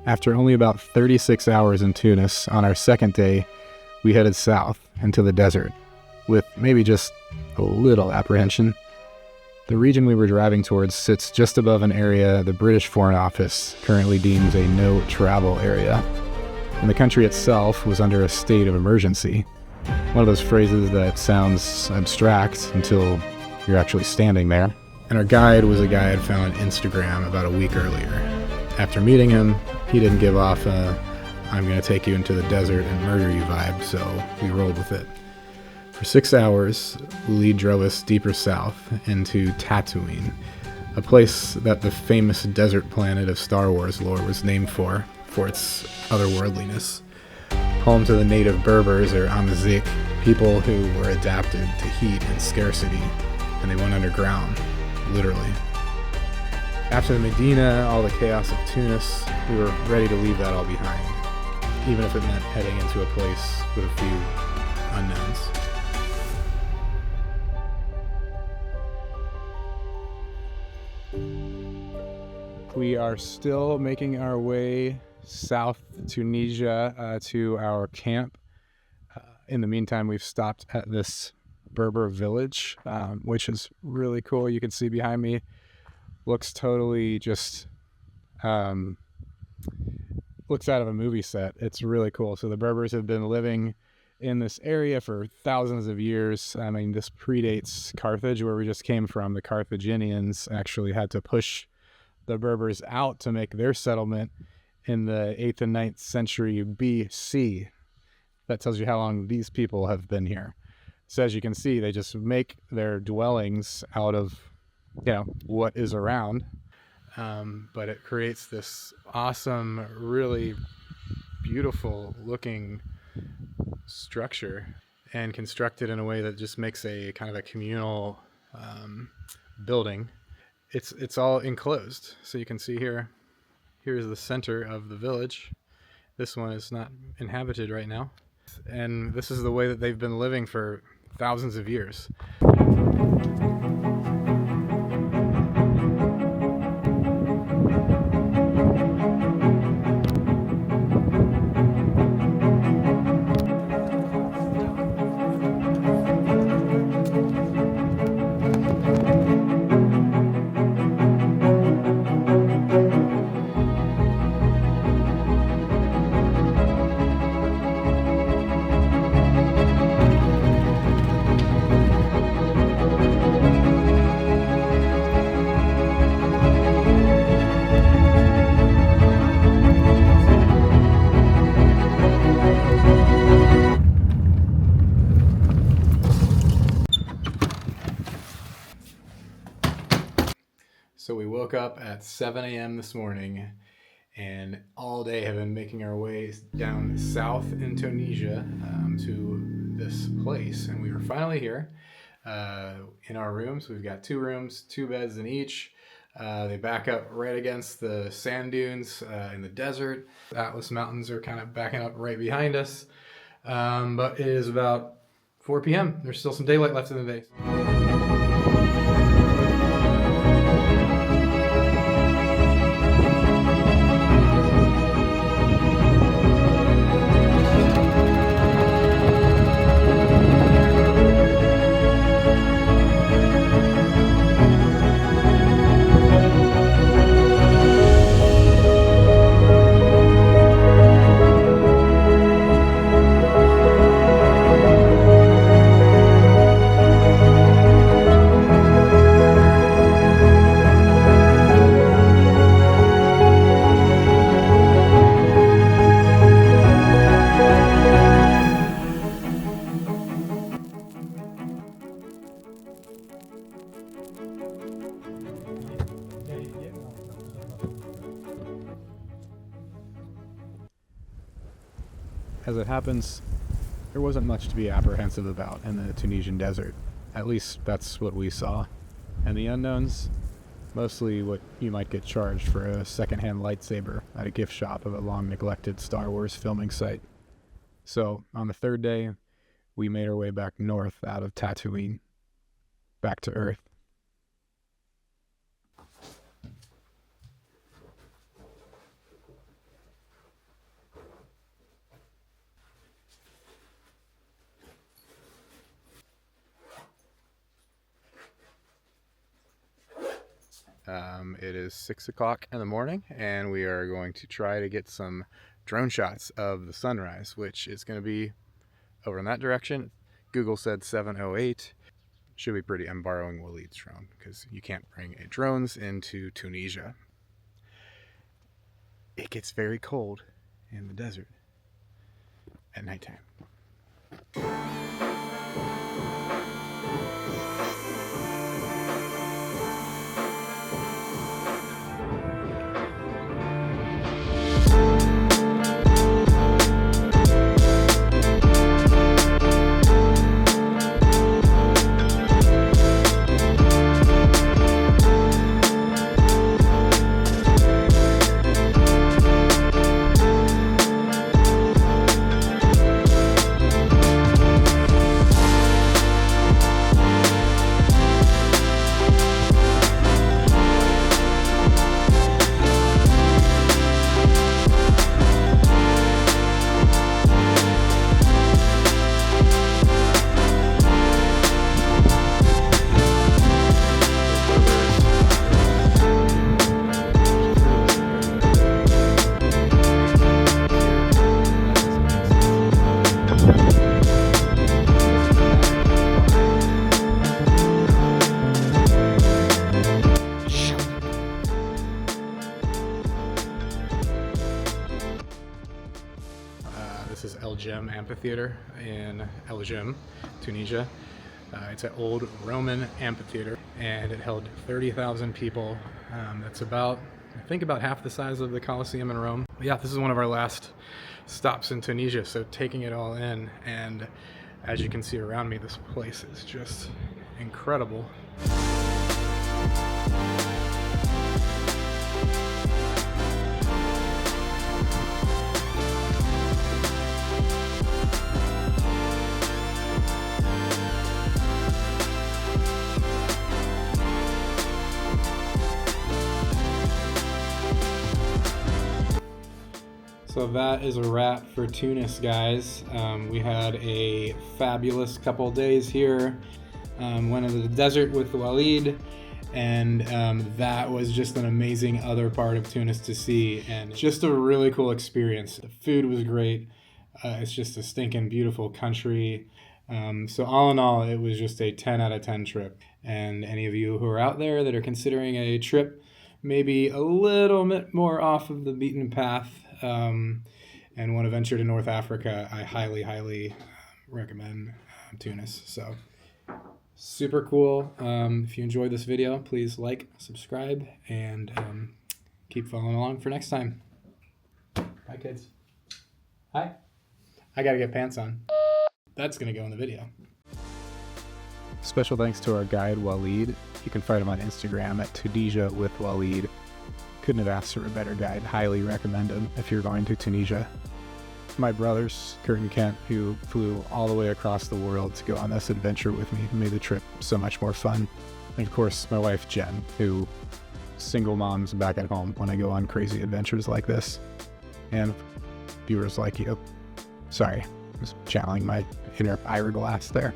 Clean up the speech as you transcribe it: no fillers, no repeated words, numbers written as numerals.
After only about 36 hours in Tunis, on our second day, we headed south into the desert, with maybe just a little apprehension. The region we were driving towards sits just above an area the British Foreign Office currently deems a no-travel area, and the country itself was under a state of emergency. One of those phrases that sounds abstract until you're actually standing there. And our guide was a guy I'd found on Instagram about a week earlier. After meeting him, he didn't give off a "I'm going to take you into the desert and murder you" vibe, so we rolled with it. For 6 hours, Uli drove us deeper south into Tataouine, a place that the famous desert planet of Star Wars lore was named for its otherworldliness. Home to the native Berbers, or Amazigh, people who were adapted to heat and scarcity, and they went underground, literally. After the Medina, all the chaos of Tunis, we were ready to leave that all behind, even if it meant heading into a place with a few unknowns. We are still making our way south Tunisia to our camp. In the meantime, we've stopped at this Berber village, which is really cool. You can see behind me, looks totally just looks out of a movie set. It's really cool. So the Berbers have been living in this area for thousands of years. I mean, this predates Carthage, where we just came from. The Carthaginians actually had to push the Berbers out to make their settlement in the 8th and 9th century BC. That tells you how long these people have been here. So as you can see, they just make their dwellings out of, what is around. But it creates this awesome, really beautiful looking structure, and constructed in a way that just makes a kind of a communal building. It's all enclosed. So you can see here's the center of the village. This one is not inhabited right now. And this is the way that they've been living for thousands of years. So we woke up at 7 a.m. this morning, and all day have been making our way down south in Tunisia to this place. And we were finally here in our rooms. We've got 2 rooms, 2 beds in each. They back up right against the sand dunes in the desert. The Atlas Mountains are kind of backing up right behind us. But it is about 4 p.m. There's still some daylight left in the day. As it happens, there wasn't much to be apprehensive about in the Tunisian desert. At least that's what we saw. And the unknowns, mostly what you might get charged for a secondhand lightsaber at a gift shop of a long-neglected Star Wars filming site. So, on the 3rd day, we made our way back north out of Tataouine, back to Earth. It is 6 o'clock in the morning, and we are going to try to get some drone shots of the sunrise, which is going to be over in that direction. Google said 7:08. Should be pretty. I'm borrowing Waleed's drone because you can't bring drones into Tunisia. It gets very cold in the desert at nighttime. This is El Jem Amphitheater in El Jem, Tunisia. It's an old Roman amphitheater, and it held 30,000 people. That's about, I think, about half the size of the Colosseum in Rome. But yeah, this is one of our last stops in Tunisia, so taking it all in, and as you can see around me, this place is just incredible. So that is a wrap for Tunis, guys. We had a fabulous couple days here. Went into the desert with Waleed, and that was just an amazing other part of Tunis to see, and just a really cool experience. The food was great. It's just a stinking beautiful country. So all in all, it was just a 10 out of 10 trip. And any of you who are out there that are considering a trip maybe a little bit more off of the beaten path, and want to venture to North Africa, I highly recommend Tunis. So super cool. If you enjoyed this video, please like, subscribe, and keep following along for next time. Hi, kids. Hi. I gotta get pants on. That's gonna go in the video. Special thanks to our guide Waleed. You can find him on Instagram at Tunisia with Waleed. Couldn't have asked for a better guide. Highly recommend him if you're going to Tunisia. My brothers, Kurt and Kent, who flew all the way across the world to go on this adventure with me, made the trip so much more fun. And of course, my wife Jen, who single moms back at home when I go on crazy adventures like this. And viewers like you. Sorry, I was channeling my inner Ira Glass there.